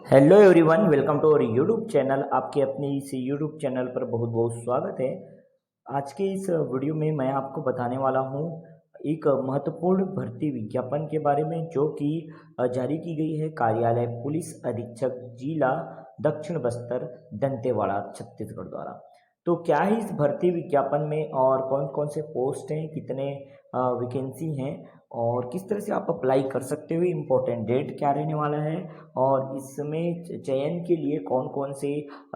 Hello everyone, welcome to our YouTube channel. आपके अपने इस यूट्यूब चैनल पर बहुत बहुत स्वागत है। आज के इस वीडियो में मैं आपको बताने वाला हूं एक महत्वपूर्ण भर्ती विज्ञापन के बारे में, जो कि जारी की गई है कार्यालय पुलिस अधीक्षक जिला दक्षिण बस्तर दंतेवाड़ा छत्तीसगढ़ द्वारा। तो क्या है इस भर्ती विज्ञापन में और कौन कौन से पोस्ट हैं, कितने वैकेंसी हैं और किस तरह से आप अप्लाई कर सकते हो, इम्पोर्टेंट डेट क्या रहने वाला है और इसमें चयन के लिए कौन कौन से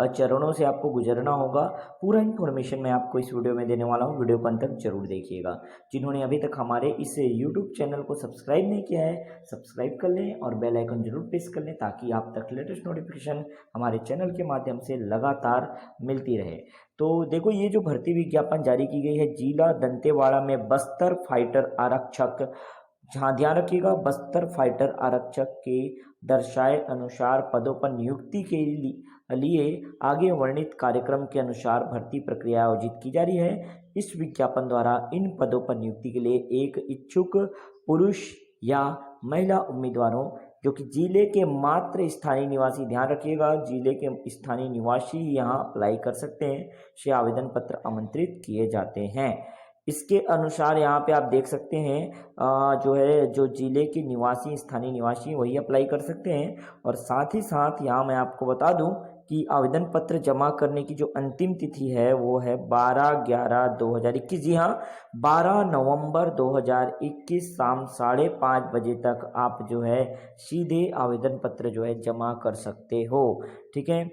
चरणों से आपको गुजरना होगा, पूरा इन्फॉर्मेशन मैं आपको इस वीडियो में देने वाला हूँ। वीडियो को अंत तक जरूर देखिएगा। जिन्होंने अभी तक हमारे इस यूट्यूब चैनल को सब्सक्राइब नहीं किया है, सब्सक्राइब कर लें और बेल आइकन जरूर प्रेस कर लें, ताकि आप तक लेटेस्ट नोटिफिकेशन हमारे चैनल के माध्यम से लगातार मिलती रहे। तो देखो, ये जो भर्ती विज्ञापन जारी की गई है जिला दंतेवाड़ा में बस्तर फाइटर आरक्षक, जहाँ ध्यान रखिएगा, बस्तर फाइटर आरक्षक के दर्शाए अनुसार पदों पर नियुक्ति के लिए आगे वर्णित कार्यक्रम के अनुसार भर्ती प्रक्रिया आयोजित की जा रही है। इस विज्ञापन द्वारा इन पदों पर नियुक्ति के लिए एक इच्छुक पुरुष या महिला उम्मीदवारों जो कि जिले के मात्र स्थानीय निवासी, ध्यान रखिएगा, जिले के स्थानीय निवासी यहाँ अप्लाई कर सकते हैं, से आवेदन पत्र आमंत्रित किए जाते हैं। इसके अनुसार यहाँ पे आप देख सकते हैं, जो जिले के निवासी, स्थानीय निवासी, वही अप्लाई कर सकते हैं। और साथ ही साथ यहाँ मैं आपको बता दूं कि आवेदन पत्र जमा करने की जो अंतिम तिथि है वो है 12/11/2021। जी हाँ, 12 नवंबर 2021 शाम 5:30 बजे तक आप जो है सीधे आवेदन पत्र जो है जमा कर सकते हो। ठीक है,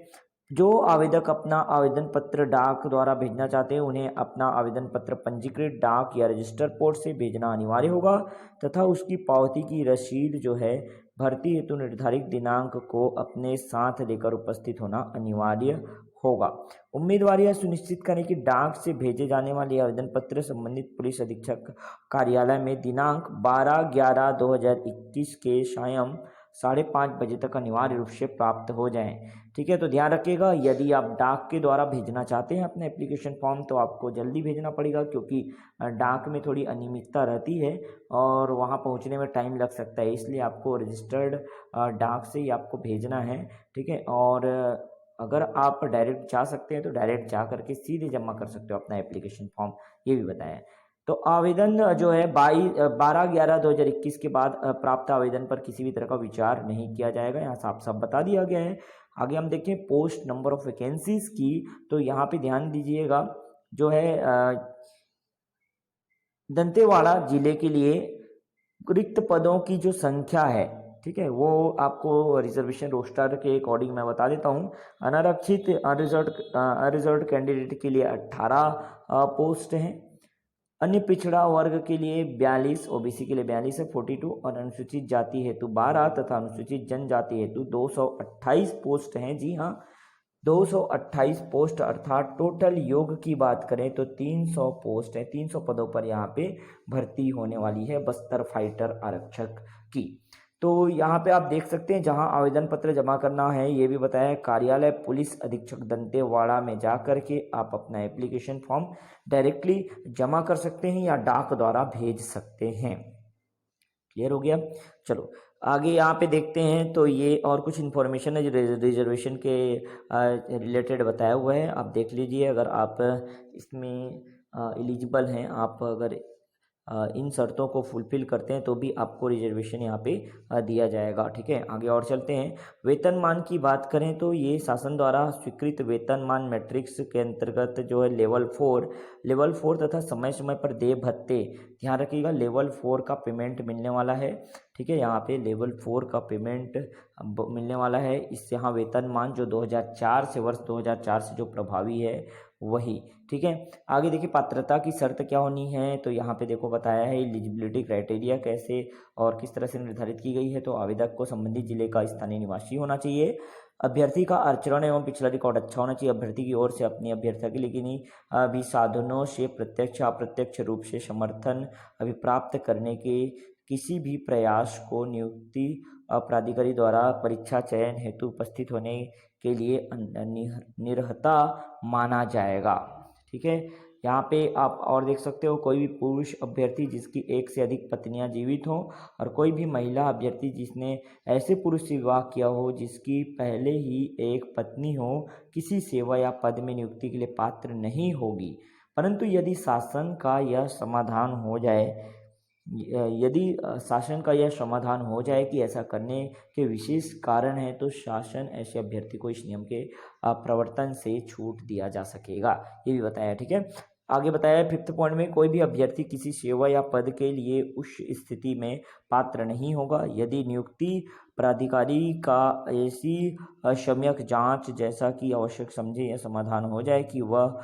जो आवेदक अपना आवेदन पत्र डाक द्वारा भेजना चाहते हैं, उन्हें अपना आवेदन पत्र पंजीकृत डाक या रजिस्टर पोस्ट से भेजना अनिवार्य होगा तथा उसकी पावती की रसीद जो है भर्ती हेतु निर्धारित दिनांक को अपने साथ लेकर उपस्थित होना अनिवार्य होगा। उम्मीदवार यह सुनिश्चित करें कि डाक से भेजे जाने वाले आवेदन पत्र संबंधित पुलिस अधीक्षक कार्यालय में दिनांक 12/11/2021 के सायं 5:30 बजे तक अनिवार्य रूप से प्राप्त हो जाएं। ठीक है, तो ध्यान रखिएगा, यदि आप डाक के द्वारा भेजना चाहते हैं अपना एप्लीकेशन फॉर्म, तो आपको जल्दी भेजना पड़ेगा, क्योंकि डाक में थोड़ी अनियमितता रहती है और वहां पहुंचने में टाइम लग सकता है। इसलिए आपको रजिस्टर्ड डाक से ही आपको भेजना है। ठीक है, और अगर आप डायरेक्ट जा सकते हैं तो डायरेक्ट जा करके सीधे जमा कर सकते हो अपना एप्लीकेशन फॉर्म, ये भी बताया। तो आवेदन जो है 12/11/2021 के बाद प्राप्त आवेदन पर किसी भी तरह का विचार नहीं किया जाएगा, यहाँ साफ साफ बता दिया गया है। आगे हम देखें पोस्ट नंबर ऑफ वैकेंसीज की, तो यहाँ पे ध्यान दीजिएगा, जो है दंतेवाड़ा जिले के लिए रिक्त पदों की जो संख्या है, ठीक है, वो आपको रिजर्वेशन रोस्टर के अकॉर्डिंग मैं बता देता हूँ। अनारक्षित अनरिजर्व्ड कैंडिडेट के लिए 18 पोस्ट हैं, अन्य पिछड़ा वर्ग के लिए 42, ओबीसी के लिए 42 है 42, और अनुसूचित जाति हेतु 12 तथा अनुसूचित जनजाति हेतु 228 पोस्ट हैं। जी हाँ, 228 पोस्ट, अर्थात टोटल योग की बात करें तो 300 पोस्ट है, 300 पदों पर यहाँ पे भर्ती होने वाली है बस्तर फाइटर आरक्षक की। तो यहाँ पे आप देख सकते हैं, जहाँ आवेदन पत्र जमा करना है ये भी बताया है, कार्यालय पुलिस अधीक्षक दंतेवाड़ा में जा करके आप अपना एप्लीकेशन फॉर्म डायरेक्टली जमा कर सकते हैं या डाक द्वारा भेज सकते हैं। क्लियर हो गया? चलो आगे यहाँ पे देखते हैं। तो ये और कुछ इन्फॉर्मेशन है जो रिजर्वेशन के रिलेटेड बताया हुआ है, आप देख लीजिए। अगर आप इसमें एलिजिबल हैं, आप अगर इन शर्तों को फुलफिल करते हैं तो भी आपको रिजर्वेशन यहाँ पे दिया जाएगा। ठीक है, आगे और चलते हैं। वेतनमान की बात करें तो ये शासन द्वारा स्वीकृत वेतनमान मैट्रिक्स के अंतर्गत जो है लेवल 4 तथा समय समय पर देय भत्ते, ध्यान रखिएगा, लेवल 4 का पेमेंट मिलने वाला है। ठीक है, यहाँ पे लेवल 4 का पेमेंट मिलने वाला है। इससे यहाँ वेतनमान जो 2004 से, वर्ष 2004 से जो प्रभावी है वही। ठीक है, आगे देखिए पात्रता की शर्त क्या होनी है, तो यहाँ पे देखो बताया है एलिजिबिलिटी क्राइटेरिया कैसे और किस तरह से निर्धारित की गई है। तो आवेदक को संबंधित जिले का स्थानीय निवासी होना चाहिए, अभ्यर्थी का आचरण एवं पिछला रिकॉर्ड अच्छा होना चाहिए, अभ्यर्थी की ओर से अपनी अभ्यर्थी के लिए भी साधनों से प्रत्यक्ष अप्रत्यक्ष रूप से समर्थन अभिप्राप्त करने के किसी भी प्रयास को नियुक्ति प्राधिकारी द्वारा परीक्षा चयन हेतु उपस्थित होने के लिए निरहता माना जाएगा। ठीक है, यहाँ पे आप और देख सकते हो, कोई भी पुरुष अभ्यर्थी जिसकी एक से अधिक पत्नियां जीवित हों, और कोई भी महिला अभ्यर्थी जिसने ऐसे पुरुष से विवाह किया हो जिसकी पहले ही एक पत्नी हो, किसी सेवा या पद में नियुक्ति के लिए पात्र नहीं होगी। परंतु यदि शासन का यह समाधान हो जाए यदि शासन का यह समाधान हो जाए कि ऐसा करने के विशेष कारण है, तो शासन ऐसे अभ्यर्थी को इस नियम के प्रवर्तन से छूट दिया जा सकेगा, ये भी बताया। ठीक है, आगे बताया 5th पॉइंट में, कोई भी अभ्यर्थी किसी सेवा या पद के लिए उस स्थिति में पात्र नहीं होगा यदि नियुक्ति प्राधिकारी का ऐसी सम्यक जांच जैसा कि आवश्यक समझे या समाधान हो जाए कि वह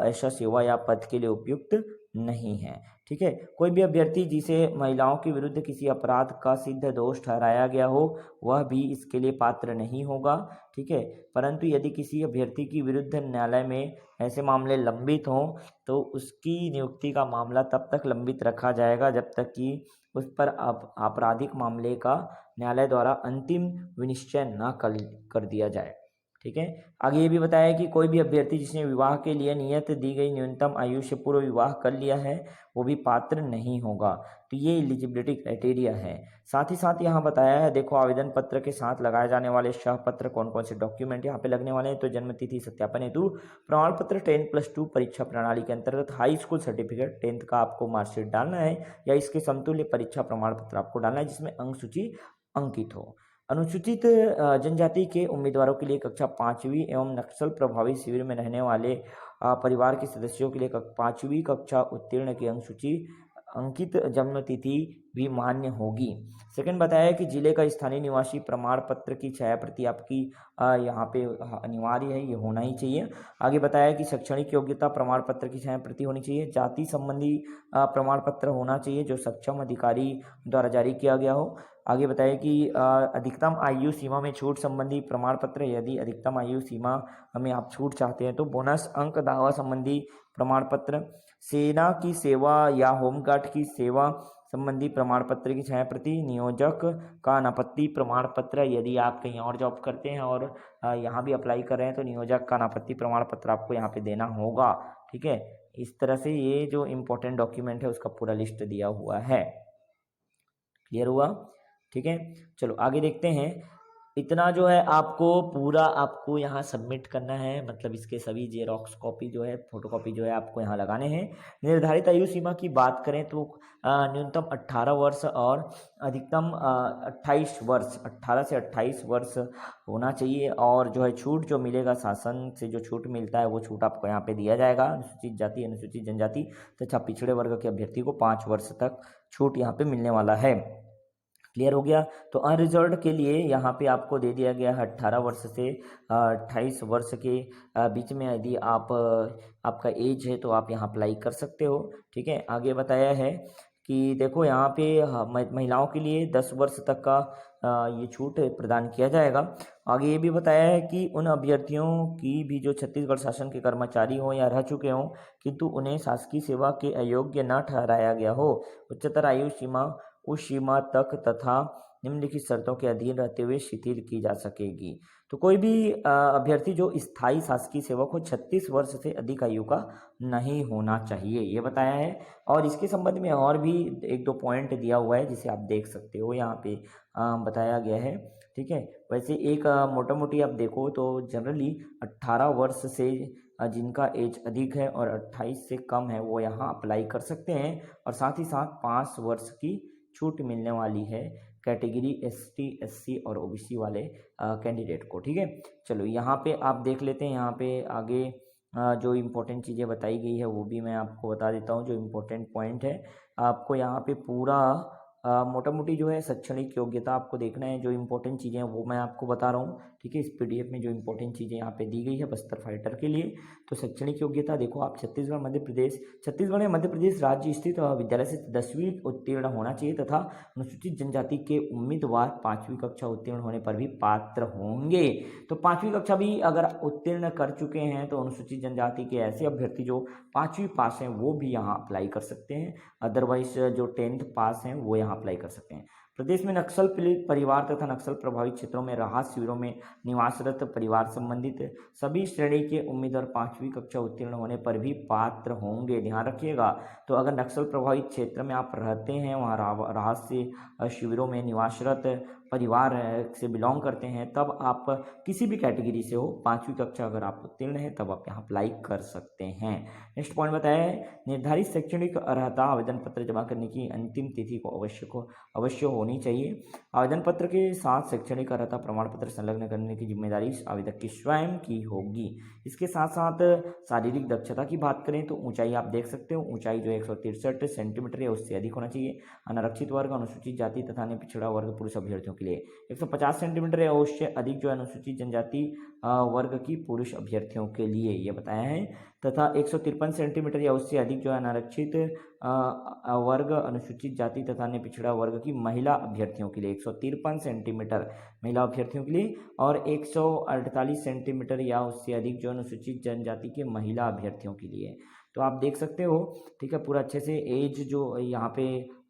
ऐसा सेवा या पद के लिए उपयुक्त नहीं है। ठीक है, कोई भी अभ्यर्थी जिसे महिलाओं के विरुद्ध किसी अपराध का सिद्ध दोष ठहराया गया हो, वह भी इसके लिए पात्र नहीं होगा। ठीक है, परंतु यदि किसी अभ्यर्थी के विरुद्ध न्यायालय में ऐसे मामले लंबित हों, तो उसकी नियुक्ति का मामला तब तक लंबित रखा जाएगा जब तक कि उस पर आपराधिक मामले का न्यायालय द्वारा अंतिम विनिश्चय न कर दिया जाए। ठीक है, आगे ये भी बताया कि कोई भी अभ्यर्थी जिसने विवाह के लिए नियत दी गई न्यूनतम आयु से पूर्व विवाह कर लिया है, वो भी पात्र नहीं होगा। तो ये एलिजिबिलिटी क्राइटेरिया है। साथ ही साथ यहाँ बताया है, देखो आवेदन पत्र के साथ लगाए जाने वाले सहपत्र कौन कौन से डॉक्यूमेंट यहाँ पे लगने वाले हैं। तो जन्म तिथि सत्यापन हेतु प्रमाण पत्र 10+2 परीक्षा प्रणाली के अंतर्गत हाई स्कूल सर्टिफिकेट 10th का आपको मार्कशीट डालना है, या इसके समतुल्य परीक्षा प्रमाण पत्र आपको डालना है जिसमें अंक सूची अंकित हो। अनुसूचित जनजाति के उम्मीदवारों के लिए कक्षा 5वीं एवं नक्सल प्रभावित शिविर में रहने वाले परिवार के सदस्यों के लिए 5वीं कक्षा उत्तीर्ण की अंकसूची अंकित जन्म तिथि भी मान्य होगी। सेकंड बताया कि जिले का स्थानीय निवासी प्रमाण पत्र की छाया प्रति आपकी यहाँ पे अनिवार्य है, ये होना ही चाहिए। आगे बताया कि शैक्षणिक योग्यता प्रमाण पत्र की छाया प्रति होनी चाहिए। जाति संबंधी प्रमाण पत्र होना चाहिए जो सक्षम अधिकारी द्वारा जारी किया गया हो। आगे बताया कि अधिकतम आयु सीमा में छूट संबंधी प्रमाण पत्र, यदि अधिकतम आयु सीमा में आप छूट चाहते हैं तो बोनस अंक दावा संबंधी प्रमाण पत्र, सेना की सेवा या होमगार्ड की सेवा संबंधी प्रमाण पत्र की छाया प्रति, नियोजक का अनापत्ति प्रमाण पत्र, यदि आप कहीं और जॉब करते हैं और यहाँ भी अप्लाई कर रहे हैं तो नियोजक का अनापत्ति प्रमाण पत्र आपको यहाँ पे देना होगा। ठीक है, इस तरह से ये जो इम्पोर्टेंट डॉक्यूमेंट है उसका पूरा लिस्ट दिया हुआ है। क्लियर हुआ? ठीक है, चलो आगे देखते हैं। इतना जो है आपको पूरा आपको यहाँ सबमिट करना है, मतलब इसके सभी जेरोक्स कॉपी जो है, फोटोकॉपी जो है आपको यहाँ लगाने हैं। निर्धारित आयु सीमा की बात करें तो न्यूनतम 18 वर्ष और अधिकतम 28 वर्ष, 18 से 28 वर्ष होना चाहिए। और जो है छूट जो मिलेगा, शासन से जो छूट मिलता है वो छूट आपको यहाँ पे दिया जाएगा। अनुसूचित जाति, अनुसूचित जनजाति तथा पिछड़े वर्ग के अभ्यर्थी को 5 वर्ष तक छूट यहाँ पे मिलने वाला है। क्लियर हो गया? तो अनरिजर्व्ड के लिए यहाँ पे आपको दे दिया गया है 18 वर्ष से 28 वर्ष के बीच में यदि आपका एज है तो आप यहाँ अप्लाई कर सकते हो। ठीक है, आगे बताया है कि देखो यहाँ पे महिलाओं के लिए 10 वर्ष तक का ये छूट प्रदान किया जाएगा। आगे ये भी बताया है कि उन अभ्यर्थियों की भी जो छत्तीसगढ़ शासन के कर्मचारी हों या रह चुके हों किंतु उन्हें शासकीय सेवा के अयोग्य न ठहराया गया हो, उच्चतर आयु सीमा उस सीमा तक तथा निम्नलिखित शर्तों के अधीन रहते हुए शिथिल की जा सकेगी। तो कोई भी अभ्यर्थी जो स्थायी शासकीय सेवक हो 36 वर्ष से अधिक आयु का नहीं होना चाहिए, ये बताया है। और इसके संबंध में और भी 1-2 पॉइंट दिया हुआ है जिसे आप देख सकते हो, यहाँ पे बताया गया है। ठीक है, वैसे एक मोटा मोटी आप देखो तो जनरली 18 वर्ष से जिनका एज अधिक है और 28 से कम है वो यहाँ अप्लाई कर सकते हैं, और साथ ही साथ 5 वर्ष की छूट मिलने वाली है कैटेगरी ST, SC और OBC वाले कैंडिडेट को। ठीक है, चलो यहाँ पे आप देख लेते हैं। यहाँ पे आगे जो इम्पोर्टेंट चीज़ें बताई गई है वो भी मैं आपको बता देता हूँ। जो इम्पोर्टेंट पॉइंट है आपको यहाँ पे पूरा मोटा मोटी जो है शैक्षणिक योग्यता आपको देखना है। जो इम्पोर्टेंट चीज़ें हैं वो मैं आपको बता रहा हूँ। ठीक है, इस PDF में जो इम्पोर्टेंट चीज़ें यहाँ पे दी गई है बस्तर फाइटर के लिए। तो शैक्षणिक योग्यता देखो, आप छत्तीसगढ़ या मध्य प्रदेश राज्य स्थित विद्यालय से 10वीं उत्तीर्ण होना चाहिए तथा अनुसूचित जनजाति के उम्मीदवार 5वीं कक्षा उत्तीर्ण होने पर भी पात्र होंगे। तो 5वीं कक्षा भी अगर उत्तीर्ण कर चुके हैं तो अनुसूचित जनजाति के ऐसे अभ्यर्थी जो 5वीं पास हैं वो भी यहाँ अप्लाई कर सकते हैं। अदरवाइज जो 10th पास हैं वो यहाँ अप्लाई कर सकते हैं। प्रदेश में नक्सल पीड़ित परिवार तथा नक्सल प्रभावित क्षेत्रों में राहत शिविरों में निवासरत परिवार संबंधित सभी श्रेणी के उम्मीदवार 5वीं कक्षा उत्तीर्ण होने पर भी पात्र होंगे। ध्यान रखिएगा। तो अगर नक्सल प्रभावित क्षेत्र में आप रहते हैं, वहाँ राहत से शिविरों में निवासरत परिवार से बिलोंग करते हैं, तब आप किसी भी कैटेगरी से हो, 5वीं कक्षा अगर आप उत्तीर्ण हैं तब आप यहाँ अप्लाई कर सकते हैं। नेक्स्ट पॉइंट बताया है, निर्धारित शैक्षणिक अर्हता आवेदन पत्र जमा करने की अंतिम तिथि को अवश्य होनी चाहिए। आवेदन पत्र के साथ शैक्षणिक अर्हता प्रमाण पत्र संलग्न करने की जिम्मेदारी आवेदक की स्वयं की होगी। इसके साथ साथ शारीरिक दक्षता की बात करें तो ऊंचाई आप देख सकते हो, ऊंचाई जो 163 सेंटीमीटर या उससे अधिक होना चाहिए। अनारक्षित वर्ग, अनुसूचित जाति तथा अन्य पिछड़ा वर्ग पुरुष अभ्यर्थियों के लिए 150 सेंटीमीटर या उससे अधिक जो अनुसूचित जनजाति वर्ग की पुरुष अभ्यर्थियों के लिए ये बताया है, तथा 153 सेंटीमीटर या उससे अधिक जो अनारक्षित वर्ग, अनुसूचित जाति तथा अन्य पिछड़ा वर्ग की महिला अभ्यर्थियों के लिए 153 सेंटीमीटर महिला अभ्यर्थियों के लिए, और 148 सेंटीमीटर या उससे अधिक जो अनुसूचित जनजाति के महिला अभ्यर्थियों के लिए। तो आप देख सकते हो, ठीक है, पूरा अच्छे से एज जो यहाँ पे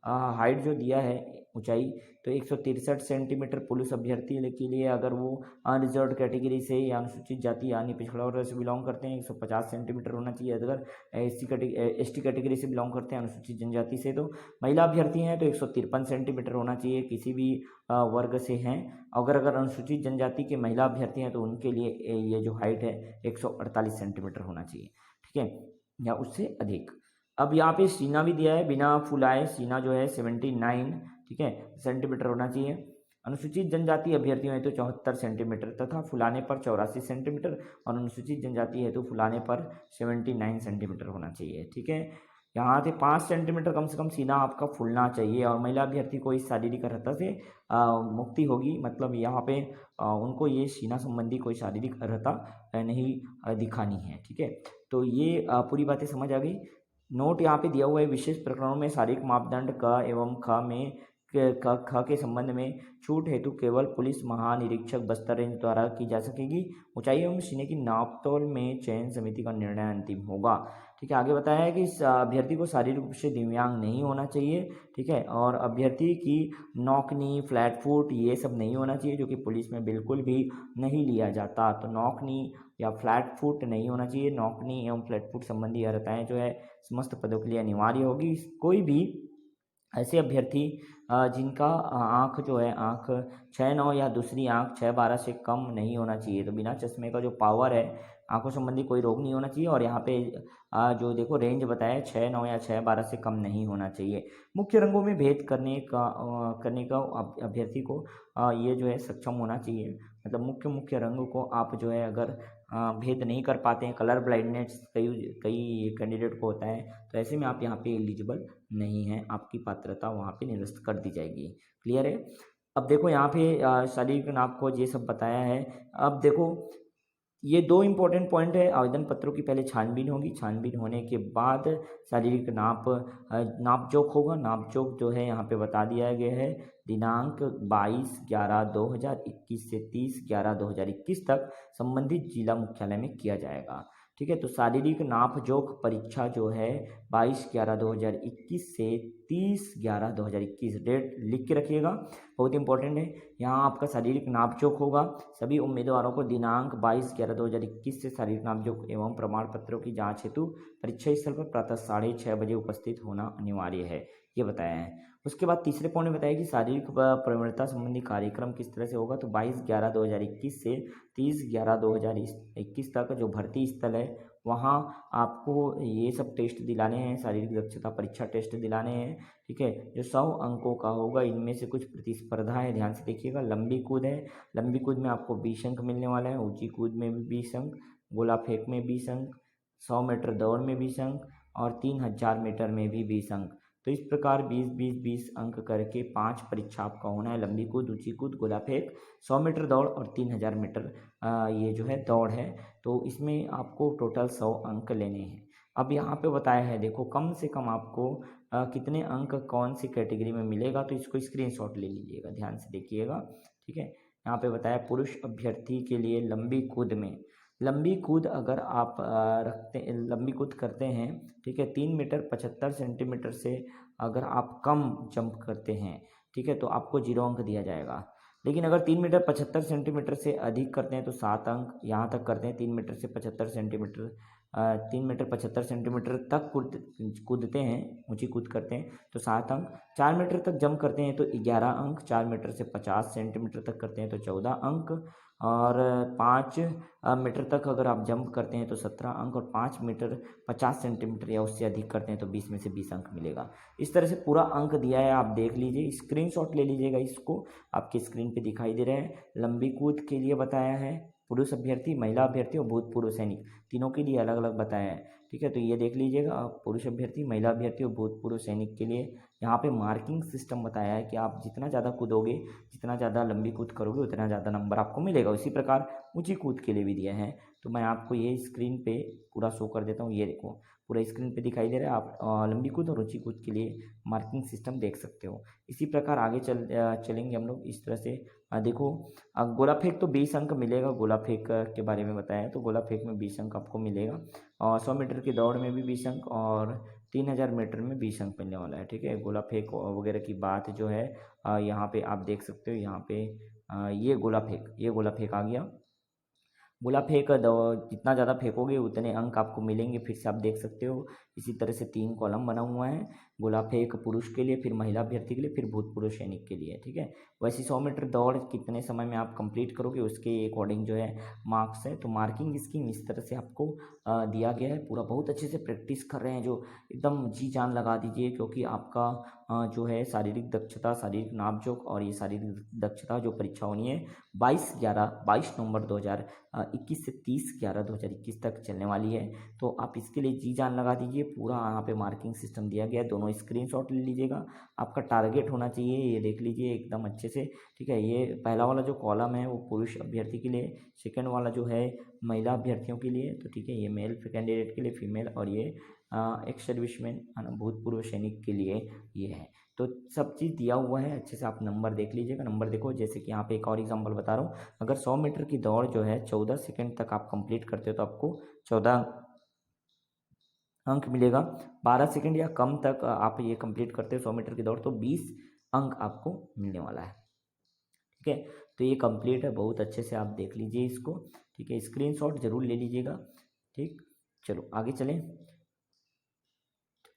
हाइट जो दिया है ऊंचाई, तो 163 सेंटीमीटर पुरुष अभ्यर्थी के लिए अगर वो अनरिजर्व कैटेगरी से या अनुसूचित जाति यानी पिछड़ा वर्ग से बिलोंग करते हैं 150 सेंटीमीटर होना चाहिए। अगर एसटी कैटेगरी से बिलोंग करते हैं अनुसूचित जनजाति से, तो महिला अभ्यर्थी हैं तो 153 सेंटीमीटर होना चाहिए किसी भी वर्ग से हैं। अगर अनुसूचित जनजाति के महिला अभ्यर्थी हैं तो उनके लिए ये जो हाइट है 148 सेंटीमीटर होना चाहिए, ठीक है, या उससे अधिक। अब यहाँ पे सीना भी दिया है, बिना फुलाए सीना जो है 79, ठीक है, सेंटीमीटर होना चाहिए। अनुसूचित जनजाति अभ्यर्थियों हेतु 74 सेंटीमीटर तथा फुलाने पर 84 सेंटीमीटर, और अनुसूचित जनजाति हेतु फुलाने पर 79 सेंटीमीटर होना चाहिए, ठीक है। यहाँ से 5 सेंटीमीटर कम से कम सीना आपका फूलना चाहिए, और महिला अभ्यर्थी को इस शारीरिक अर्हता से मुक्ति होगी। मतलब यहाँ पे उनको ये सीना संबंधी कोई शारीरिक अर्हता नहीं दिखानी है, ठीक है। तो ये पूरी बातें समझ आ गई। नोट यहाँ पे दिया हुआ है, विशेष प्रकरणों में शारीरिक मापदंड क एवं ख में ख के संबंध में छूट हेतु केवल पुलिस महानिरीक्षक बस्तर रेंज द्वारा की जा सकेगी। ऊंचाई एवं सीने की नापतोल में चयन समिति का निर्णय अंतिम होगा, ठीक है। आगे बताया है कि अभ्यर्थी को शारीरिक रूप से दिव्यांग नहीं होना चाहिए, ठीक है, और अभ्यर्थी की नौकनी, फ्लैट फुट ये सब नहीं होना चाहिए, जो कि पुलिस में बिल्कुल भी नहीं लिया जाता। तो नौकनी या फ्लैट फुट नहीं होना चाहिए। नौकनी एवं फ्लैट फुट संबंधी अर्हताएं जो है समस्त पदों के लिए अनिवार्य होगी। कोई भी ऐसे अभ्यर्थी जिनका आँख जो है आँख 6/9 या दूसरी आँख 6/12 से कम नहीं होना चाहिए। तो बिना चश्मे का जो पावर है, आंखों संबंधी कोई रोग नहीं होना चाहिए। और यहाँ पे जो देखो रेंज बताया 6/9 या 6/12 से कम नहीं होना चाहिए। मुख्य रंगों में भेद करने का अभ्यर्थी को ये जो है सक्षम होना चाहिए। मतलब मुख्य रंग को आप जो है अगर भेद नहीं कर पाते हैं, कलर ब्लाइंडनेस कई कैंडिडेट को होता है, तो ऐसे में आप यहाँ पे एलिजिबल नहीं हैं, आपकी पात्रता वहाँ पे निरस्त कर दी जाएगी। क्लियर है। अब देखो यहाँ पे शारीरिक नाप खोज ये सब बताया है। अब देखो ये 2 इम्पोर्टेंट पॉइंट है। आवेदन पत्रों की पहले छानबीन होगी, छानबीन होने के बाद शारीरिक नापजोख होगा। नापजोख जो है यहाँ पे बता दिया गया है, दिनांक 22/11/2021 से 30/11/2021 तक संबंधित जिला मुख्यालय में किया जाएगा, ठीक है। तो शारीरिक नापजोख परीक्षा जो है 22/11/2021 से 30/11/2021 डेट लिख के रखिएगा, बहुत इंपॉर्टेंट है। यहाँ आपका शारीरिक नापजोख होगा। सभी उम्मीदवारों को दिनांक 22/11/2021 से शारीरिक नापजोख एवं प्रमाण पत्रों की जांच हेतु परीक्षा स्थल पर प्रातः 6:30 बजे उपस्थित होना अनिवार्य है, ये बताया है। उसके बाद तीसरे पॉइंट में बताया कि शारीरिक प्रवणता संबंधी कार्यक्रम किस तरह से होगा। तो 22/11/2021 से 30/11/2021 तक जो भर्ती स्थल है वहाँ आपको ये सब टेस्ट दिलाने हैं, शारीरिक दक्षता परीक्षा टेस्ट दिलाने हैं, ठीक है, जो 100 अंकों का होगा। इनमें से कुछ प्रतिस्पर्धा है, ध्यान से देखिएगा। लंबी कूद है, लंबी कूद में आपको 20 अंक मिलने वाला है। ऊंची कूद में भी 20 अंक, गोला फेंक में 20 अंक, 100 मीटर दौड़ में 20 अंक और 3000 मीटर में भी 20 अंक। तो इस प्रकार 20 अंक करके 5 परीक्षा आपका होना है। लंबी कूद, ऊंची कूद, गोला फेंक, 100 मीटर दौड़ और 3000 मीटर ये जो है दौड़ है। तो इसमें आपको टोटल 100 अंक लेने हैं। अब यहाँ पे बताया है, देखो कम से कम आपको कितने अंक कौन सी कैटेगरी में मिलेगा, तो इसको स्क्रीनशॉट ले लीजिएगा, ध्यान से देखिएगा, ठीक है। यहाँ पे बताया पुरुष अभ्यर्थी के लिए लंबी कूद में, लंबी कूद अगर आप लंबी कूद करते हैं, ठीक है, 3 मीटर 75 सेंटीमीटर से अगर आप कम जंप करते हैं ठीक है, तो आपको 0 अंक दिया जाएगा। लेकिन अगर 3 मीटर 75 सेंटीमीटर से अधिक करते हैं तो 7 अंक, यहाँ तक करते हैं 3 मीटर से 75 सेंटीमीटर 3 मीटर 75 सेंटीमीटर तक कूदते हैं, ऊंची कूद करते हैं तो 7 अंक। 4 मीटर तक जंप करते हैं तो 11 अंक। 4 मीटर से 50 सेंटीमीटर तक करते हैं तो 14 अंक। और 5 मीटर तक अगर आप जंप करते हैं तो 17 अंक। और 5 मीटर 50 सेंटीमीटर या उससे अधिक करते हैं तो 20 में से 20 अंक मिलेगा। इस तरह से पूरा अंक दिया है, आप देख लीजिए, स्क्रीनशॉट ले लीजिएगा, इसको आपकी स्क्रीन पे दिखाई दे रहा है। लंबी कूद के लिए बताया है, पुरुष अभ्यर्थी, महिला अभ्यर्थी और भूतपूर्व सैनिक, तीनों के लिए अलग अलग बताया है। ठीक है, तो ये देख लीजिएगा, पुरुष अभ्यर्थी, महिला अभ्यर्थी और भूतपूर्व सैनिक के लिए यहाँ पे मार्किंग सिस्टम बताया है कि आप जितना ज़्यादा कूदोगे, जितना ज़्यादा लंबी कूद करोगे, उतना ज़्यादा नंबर आपको मिलेगा। उसी प्रकार ऊंची कूद के लिए भी दिया है। तो मैं आपको ये स्क्रीन पे पूरा शो कर देता हूँ, ये देखो पूरा स्क्रीन पे दिखाई दे रहा है। आप लंबी कूद और ऊंची कूद के लिए मार्किंग सिस्टम देख सकते हो। इसी प्रकार आगे चलेंगे हम लोग इस तरह से। देखो, गोला फेंक तो 20 अंक मिलेगा। गोला फेंक के बारे में बताया है तो गोला फेंक में 20 अंक आपको मिलेगा। और 100 मीटर की दौड़ में भी 20 अंक और 3000 मीटर में 20 अंक मिलने वाला है। ठीक है, गोला फेंक वगैरह की बात जो है यहाँ पे आप देख सकते हो। यहाँ पे ये गोला फेंक आ गया। गोला फेंक जितना ज़्यादा फेंकोगे उतने अंक आपको मिलेंगे। फिर से आप देख सकते हो, इसी तरह से 3 कॉलम बना हुआ है। गोला फेंक पुरुष के लिए, फिर महिला अभ्यर्थी के लिए, फिर भूतपूर्व सैनिक के लिए। ठीक है, वैसे 100 मीटर दौड़ कितने समय में आप कंप्लीट करोगे उसके अकॉर्डिंग जो है मार्क्स है। तो मार्किंग स्कीम इस तरह से आपको दिया गया है। पूरा बहुत अच्छे से प्रैक्टिस कर रहे हैं, जो एकदम जी जान लगा दीजिए, क्योंकि आपका जो है शारीरिक दक्षता, शारीरिक नापजोक और ये शारीरिक दक्षता जो परीक्षा होनी है 22 नवंबर 2021 से 30/11/2021 तक चलने वाली है। तो आप इसके लिए जी जान लगा दीजिए। पूरा यहाँ पे मार्किंग सिस्टम दिया गया है, दोनों स्क्रीनशॉट ले लीजिएगा। आपका टारगेट होना चाहिए, ये देख लीजिए एकदम अच्छे से। ठीक है, ये पहला वाला जो कॉलम है वो पुरुष अभ्यर्थी के लिए, सेकंड वाला जो है महिला अभ्यर्थियों के लिए। तो ठीक है, ये मेल कैंडिडेट के लिए, फीमेल, और ये एक्स सर्विसमैन भूतपूर्व सैनिक के लिए ये है। तो सब चीज़ दिया हुआ है, अच्छे से आप नंबर देख लीजिएगा। नंबर देखो, जैसे कि यहाँ पे एक और एग्जांपल बता रहा हूँ। अगर 100 मीटर की दौड़ जो है 14 सेकंड तक आप कंप्लीट करते हो तो आपको 14 अंक मिलेगा। 12 सेकंड या कम तक आप ये कंप्लीट करते हो 100 मीटर की दौड़ तो 20 अंक आपको मिलने वाला है। ठीक है, तो ये कंप्लीट है, बहुत अच्छे से आप देख लीजिए इसको। ठीक है, स्क्रीनशॉट जरूर ले लीजिएगा। ठीक, चलो आगे चलें।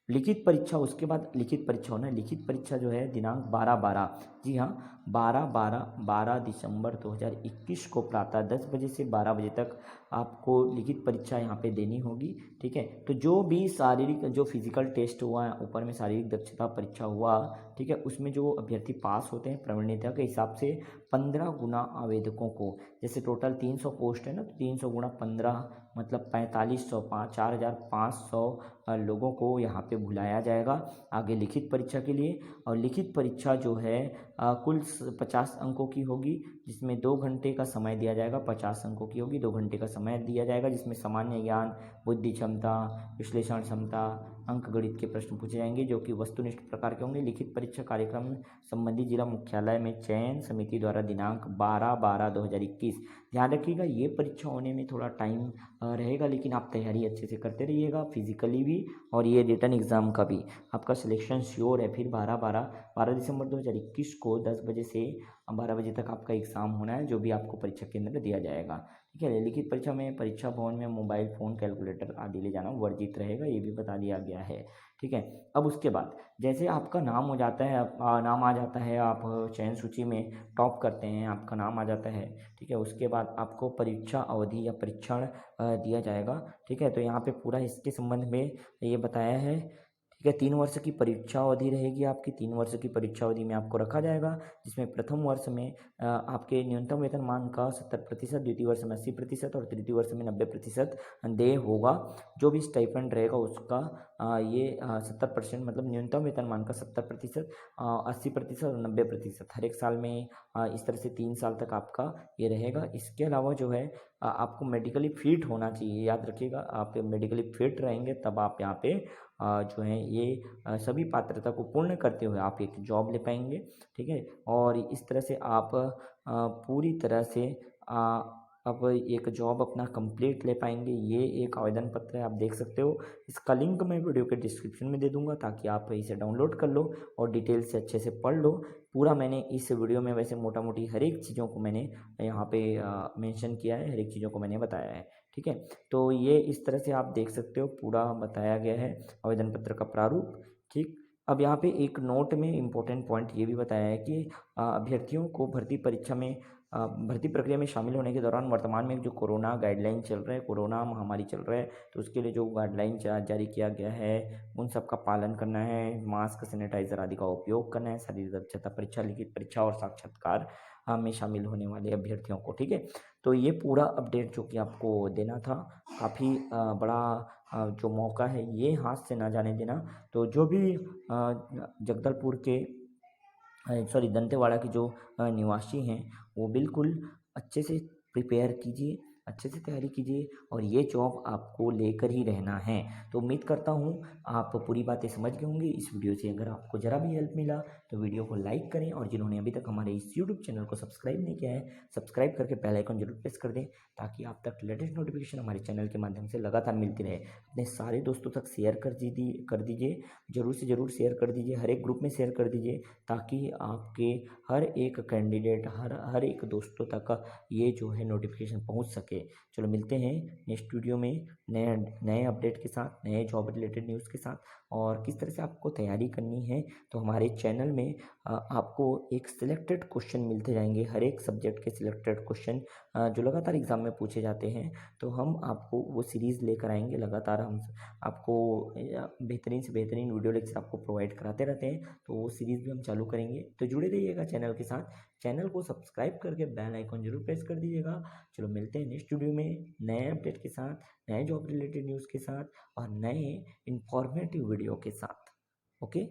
लिखित परीक्षा, उसके बाद लिखित परीक्षा होना है। लिखित परीक्षा जो है दिनांक 12/12, जी हाँ 12 दिसंबर 2021 को प्रातः 10 बजे से 12 बजे तक आपको लिखित परीक्षा यहाँ पे देनी होगी। ठीक है, तो जो भी शारीरिक, जो फिजिकल टेस्ट हुआ है, ऊपर में शारीरिक दक्षता परीक्षा हुआ, ठीक है, उसमें जो अभ्यर्थी पास होते हैं प्रवीणता के हिसाब से 15 गुना आवेदकों को, जैसे टोटल 300 पोस्ट है ना, तो 300 गुणा 15 मतलब 4500, 4500 लोगों को यहाँ पे बुलाया जाएगा आगे लिखित परीक्षा के लिए। और लिखित परीक्षा जो है कुल 50 अंकों की होगी, जिसमें 2 घंटे का समय दिया जाएगा। 50 अंकों की होगी, 2 घंटे का समय दिया जाएगा, जिसमें सामान्य ज्ञान, बुद्धि क्षमता, विश्लेषण क्षमता, अंक गणित के प्रश्न पूछे जाएंगे, जो कि वस्तुनिष्ठ प्रकार के होंगे। लिखित परीक्षा कार्यक्रम संबंधित जिला मुख्यालय में चयन समिति द्वारा दिनांक 12/12/2021। ध्यान रखिएगा, ये परीक्षा होने में थोड़ा टाइम रहेगा, लेकिन आप तैयारी अच्छे से करते रहिएगा, फिजिकली भी और ये रिटर्न एग्ज़ाम का भी आपका सिलेक्शन श्योर है। फिर 12 दिसंबर 2021 को 10 बजे से 12 बजे तक आपका एग्ज़ाम होना है, जो भी आपको परीक्षा केंद्र में दिया जाएगा। ठीक है, लिखित परीक्षा में परीक्षा भवन में मोबाइल फ़ोन, कैलकुलेटर आदि ले जाना वर्जित रहेगा, ये भी बता दिया गया है। ठीक है, अब उसके बाद जैसे आपका नाम हो जाता है, नाम आ जाता है, आप चयन सूची में टॉप करते हैं, आपका नाम आ जाता है। ठीक है, उसके बाद आपको परीक्षा अवधि या परीक्षण दिया जाएगा। ठीक है, तो यहाँ पे पूरा इसके संबंध में ये बताया है। ठीक है, 3 वर्ष की परीक्षा अवधि रहेगी आपकी। 3 वर्ष की परीक्षा अवधि में आपको रखा जाएगा, जिसमें प्रथम वर्ष में आपके न्यूनतम वेतनमान का 70%, द्वितीय वर्ष में 80% और तृतीय वर्ष में 90% देय होगा। जो भी स्टाइपेंड रहेगा उसका ये 70%, मतलब न्यूनतम वेतनमान का 70%, 80% और 90% हर एक साल में इस तरह से 3 साल तक आपका ये रहेगा। इसके अलावा जो है आपको मेडिकली फिट होना चाहिए। याद रखिएगा, आप मेडिकली फिट रहेंगे तब आप यहाँ पे जो है ये सभी पात्रता को पूर्ण करते हुए आप एक जॉब ले पाएंगे। ठीक है, और इस तरह से आप पूरी तरह से अब एक जॉब अपना कंप्लीट ले पाएंगे। ये एक आवेदन पत्र है, आप देख सकते हो। इसका लिंक मैं वीडियो के डिस्क्रिप्शन में दे दूंगा ताकि आप इसे डाउनलोड कर लो और डिटेल से अच्छे से पढ़ लो। पूरा मैंने इस वीडियो में वैसे मोटा मोटी हर एक चीज़ों को मैंने यहाँ पे मेंशन किया है, हर एक चीज़ों को मैंने बताया है। ठीक है, तो ये इस तरह से आप देख सकते हो, पूरा बताया गया है आवेदन पत्र का प्रारूप। ठीक, अब यहाँ पे एक नोट में इम्पोर्टेंट पॉइंट ये भी बताया है कि अभ्यर्थियों को भर्ती परीक्षा में भर्ती प्रक्रिया में शामिल होने के दौरान वर्तमान में जो कोरोना गाइडलाइन चल रहा है, कोरोना महामारी चल रहा है, तो उसके लिए जो गाइडलाइन जारी किया गया है उन सब का पालन करना है। मास्क, सैनिटाइजर आदि का उपयोग करना है। शारीरिक दक्षता परीक्षा, लिखित परीक्षा और साक्षात्कार में शामिल होने वाले अभ्यर्थियों को। ठीक है, तो ये पूरा अपडेट जो कि आपको देना था, काफ़ी बड़ा जो मौका है ये हाथ से ना जाने देना। तो जो भी जगदलपुर के सॉरी दंतेवाड़ा के जो निवासी हैं वो बिल्कुल अच्छे से प्रिपेयर कीजिए, अच्छे से तैयारी कीजिए और ये जॉब आपको लेकर ही रहना है। तो उम्मीद करता हूँ आप पूरी बातें समझ गए होंगे। इस वीडियो से अगर आपको ज़रा भी हेल्प मिला तो वीडियो को लाइक करें और जिन्होंने अभी तक हमारे इस यूट्यूब चैनल को सब्सक्राइब नहीं किया है, सब्सक्राइब करके बेल आइकन जरूर प्रेस कर दें ताकि आप तक लेटेस्ट नोटिफिकेशन हमारे चैनल के माध्यम से लगातार मिलती रहे। अपने सारे दोस्तों तक शेयर कर दीजिए, ज़रूर से ज़रूर शेयर कर दीजिए, हर एक ग्रुप में शेयर कर दीजिए ताकि आपके हर एक कैंडिडेट, हर एक दोस्तों तक ये जो है नोटिफिकेशन पहुंच सके। चलो मिलते हैं नेक्स्ट वीडियो में नए नए अपडेट के साथ, नए जॉब रिलेटेड न्यूज़ के साथ। और किस तरह से आपको तैयारी करनी है तो हमारे चैनल में आपको एक सिलेक्टेड क्वेश्चन मिलते जाएंगे, हर एक सब्जेक्ट के सिलेक्टेड क्वेश्चन जो लगातार एग्ज़ाम में पूछे जाते हैं। तो हम आपको वो सीरीज़ लेकर आएंगे, लगातार हम आपको बेहतरीन से बेहतरीन वीडियो लेक्चर आपको प्रोवाइड कराते रहते हैं। तो वो सीरीज़ भी हम चालू करेंगे, तो जुड़े रहिएगा चैनल के साथ। चैनल को सब्सक्राइब करके बेल आइकन जरूर प्रेस कर दीजिएगा। चलो मिलते हैं नेक्स्ट वीडियो में नए अपडेट के साथ, नए जॉब रिलेटेड न्यूज़ के साथ और नए इंफॉर्मेटिव वीडियो के साथ। ओके।